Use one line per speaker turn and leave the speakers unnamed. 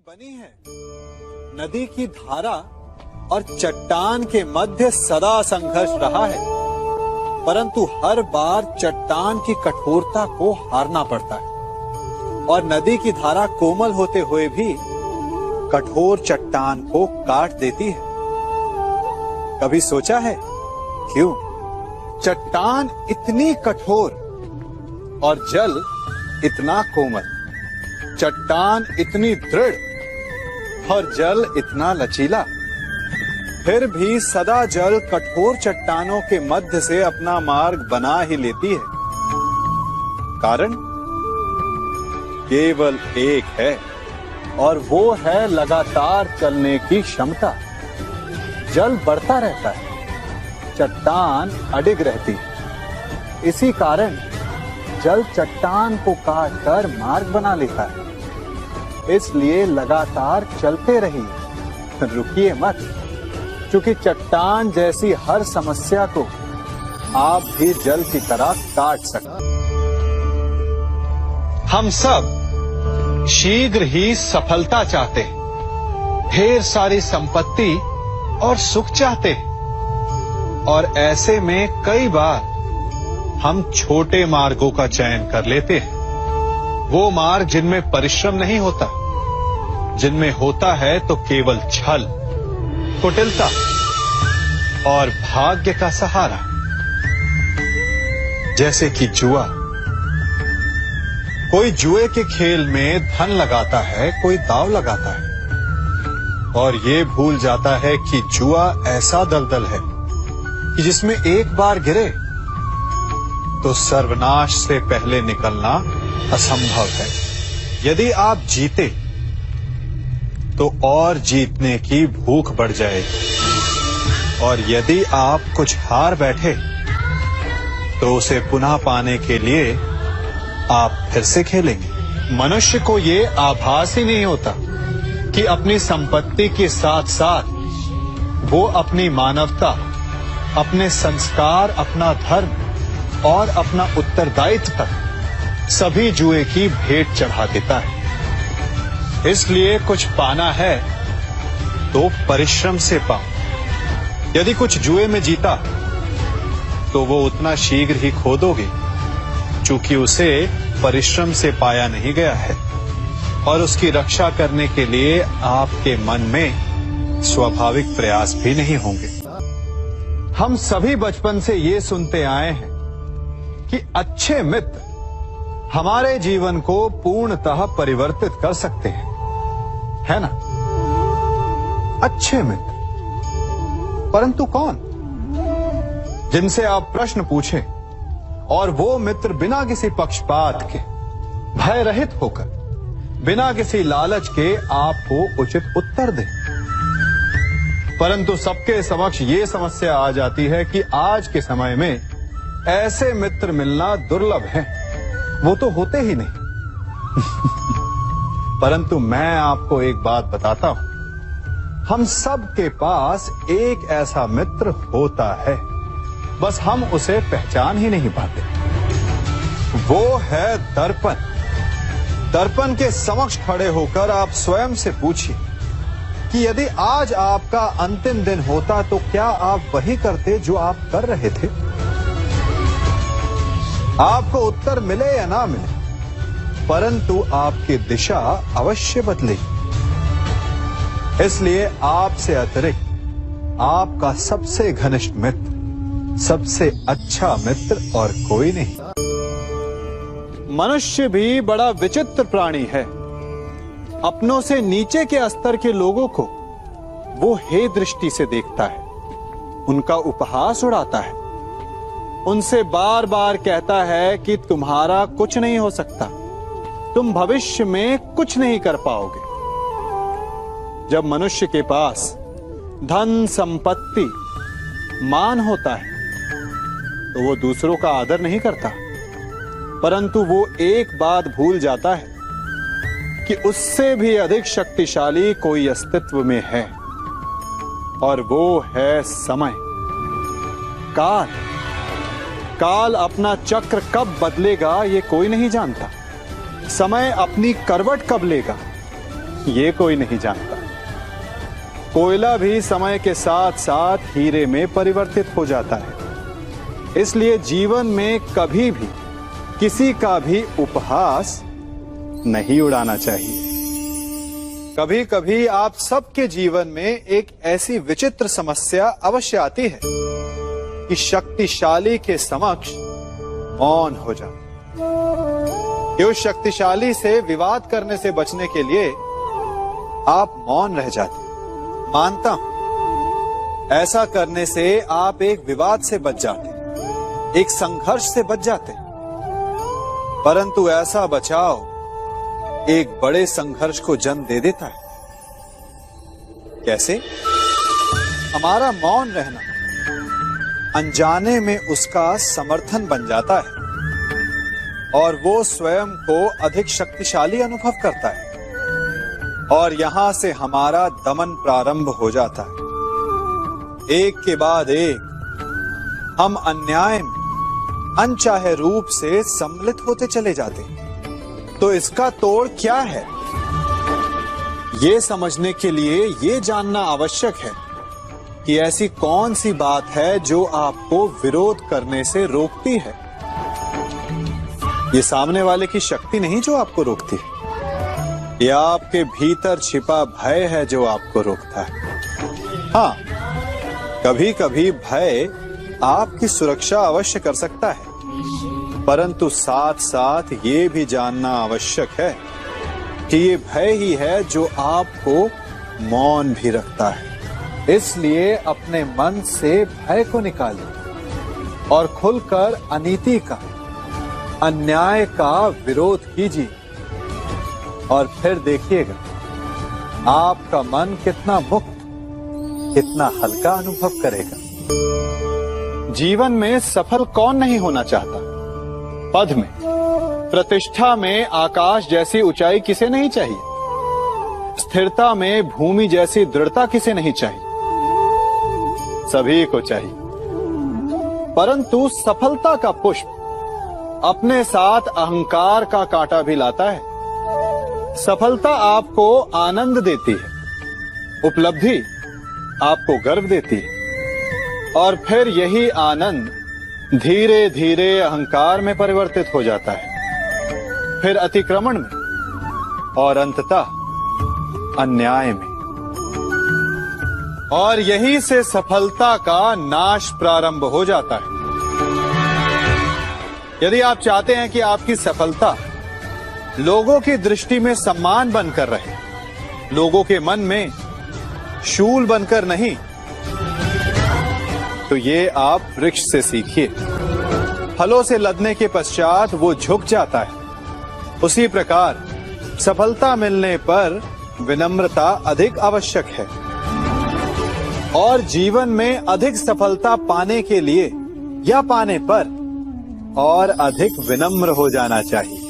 बनी है। नदी की धारा और चट्टान के मध्य सदा संघर्ष रहा है, परंतु हर बार चट्टान की कठोरता को हारना पड़ता है और नदी की धारा कोमल होते हुए भी कठोर चट्टान को काट देती है। कभी सोचा है क्यों चट्टान इतनी कठोर और जल इतना कोमल, चट्टान इतनी दृढ़ और जल इतना लचीला, फिर भी सदा जल कठोर चट्टानों के मध्य से अपना मार्ग बना ही लेती है? कारण केवल एक है और वो है लगातार चलने की क्षमता। जल बढ़ता रहता है, चट्टान अडिग रहती है। इसी कारण जल चट्टान को काटकर मार्ग बना लेता है। इसलिए लगातार चलते रहिए, रुकिए मत, क्योंकि चट्टान जैसी हर समस्या को आप भी जल की तरह काट सकते।
हम सब शीघ्र ही सफलता चाहते हैं, ढेर सारी संपत्ति और सुख चाहते हैं, और ऐसे में कई बार हम छोटे मार्गों का चयन कर लेते हैं। वो मार्ग जिनमें परिश्रम नहीं होता, जिनमें होता है तो केवल छल, कुटिलता और भाग्य का सहारा। जैसे कि जुआ। कोई जुए के खेल में धन लगाता है, कोई दांव लगाता है और ये भूल जाता है कि जुआ ऐसा दलदल है कि जिसमें एक बार गिरे तो सर्वनाश से पहले निकलना असंभव है। यदि आप जीते तो और जीतने की भूख बढ़ जाएगी, और यदि आप कुछ हार बैठे तो उसे पुनः पाने के लिए आप फिर से खेलेंगे। मनुष्य को ये आभास ही नहीं होता कि अपनी संपत्ति के साथ साथ वो अपनी मानवता, अपने संस्कार, अपना धर्म और अपना उत्तरदायित्व तक सभी जुए की भेंट चढ़ा देता है। इसलिए कुछ पाना है तो परिश्रम से पाओ। यदि कुछ जुए में जीता तो वो उतना शीघ्र ही खो दोगे, चूंकि उसे परिश्रम से पाया नहीं गया है, और उसकी रक्षा करने के लिए आपके मन में स्वाभाविक प्रयास भी नहीं होंगे। हम सभी बचपन से ये सुनते आए हैं कि अच्छे मित्र हमारे जीवन को पूर्णतः परिवर्तित कर सकते हैं, है ना? अच्छे मित्र, परंतु कौन? जिनसे आप प्रश्न पूछें और वो मित्र बिना किसी पक्षपात के, भय रहित होकर, बिना किसी लालच के आपको उचित उत्तर दें। परंतु सबके समक्ष ये समस्या आ जाती है कि आज के समय में ऐसे मित्र मिलना दुर्लभ है, वो तो होते ही नहीं। परंतु मैं आपको एक बात बताता हूं, हम सब के पास एक ऐसा मित्र होता है, बस हम उसे पहचान ही नहीं पाते। वो है दर्पण। दर्पण के समक्ष खड़े होकर आप स्वयं से पूछिए कि यदि आज आपका अंतिम दिन होता तो क्या आप वही करते जो आप कर रहे थे? आपको उत्तर मिले या ना मिले, परंतु आपकी दिशा अवश्य बदलेगी। इसलिए आपसे अतिरिक्त आपका सबसे घनिष्ठ मित्र, सबसे अच्छा मित्र और कोई नहीं।
मनुष्य भी बड़ा विचित्र प्राणी है। अपनों से नीचे के स्तर के लोगों को वो हे दृष्टि से देखता है, उनका उपहास उड़ाता है, उनसे बार बार कहता है कि तुम्हारा कुछ नहीं हो सकता, तुम भविष्य में कुछ नहीं कर पाओगे। जब मनुष्य के पास धन, संपत्ति, मान होता है तो वो दूसरों का आदर नहीं करता, परंतु वो एक बात भूल जाता है कि उससे भी अधिक शक्तिशाली कोई अस्तित्व में है, और वो है समय। काल। काल अपना चक्र कब बदलेगा ये कोई नहीं जानता। समय अपनी करवट कब लेगा ये कोई नहीं जानता। कोयला भी समय के साथ साथ हीरे में परिवर्तित हो जाता है। इसलिए जीवन में कभी भी किसी का भी उपहास नहीं उड़ाना चाहिए। कभी कभी आप सबके जीवन में एक ऐसी विचित्र समस्या अवश्य आती है कि शक्तिशाली के समक्ष मौन हो जाए। कि उस शक्तिशाली से विवाद करने से बचने के लिए आप मौन रह जाते। मानता हूं ऐसा करने से आप एक विवाद से बच जाते, एक संघर्ष से बच जाते, परंतु ऐसा बचाव एक बड़े संघर्ष को जन्म दे देता है। कैसे? हमारा मौन रहना अनजाने में उसका समर्थन बन जाता है और वो स्वयं को अधिक शक्तिशाली अनुभव करता है और यहां से हमारा दमन प्रारंभ हो जाता है। एक के बाद एक हम अन्याय में अनचाहे रूप से सम्मिलित होते चले जाते हैं। तो इसका तोड़ क्या है? ये समझने के लिए ये जानना आवश्यक है कि ऐसी कौन सी बात है जो आपको विरोध करने से रोकती है। ये सामने वाले की शक्ति नहीं जो आपको रोकती है, ये आपके भीतर छिपा भय है जो आपको रोकता है। हाँ, कभी कभी भय आपकी सुरक्षा अवश्य कर सकता है, परंतु साथ साथ ये भी जानना आवश्यक है कि ये भय ही है जो आपको मौन भी रखता है। इसलिए अपने मन से भय को निकालिए और खुलकर अनीति का, अन्याय का विरोध कीजिए और फिर देखिएगा आपका मन कितना मुक्त, कितना हल्का अनुभव करेगा। जीवन में सफल कौन नहीं होना चाहता? पद में, प्रतिष्ठा में आकाश जैसी ऊंचाई किसे नहीं चाहिए? स्थिरता में भूमि जैसी दृढ़ता किसे नहीं चाहिए? सभी को चाहिए। परंतु सफलता का पुष्प अपने साथ अहंकार का कांटा भी लाता है। सफलता आपको आनंद देती है, उपलब्धि आपको गर्व देती है और फिर यही आनंद धीरे धीरे अहंकार में परिवर्तित हो जाता है, फिर अतिक्रमण में और अंततः अन्याय में। और यहीं से सफलता का नाश प्रारंभ हो जाता है। यदि आप चाहते हैं कि आपकी सफलता लोगों की दृष्टि में सम्मान बनकर रहे, लोगों के मन में शूल बनकर नहीं, तो ये आप वृक्ष से सीखिए। फलों से लदने के पश्चात वो झुक जाता है। उसी प्रकार सफलता मिलने पर विनम्रता अधिक आवश्यक है और जीवन में अधिक सफलता पाने के लिए या पाने पर और अधिक विनम्र हो जाना चाहिए।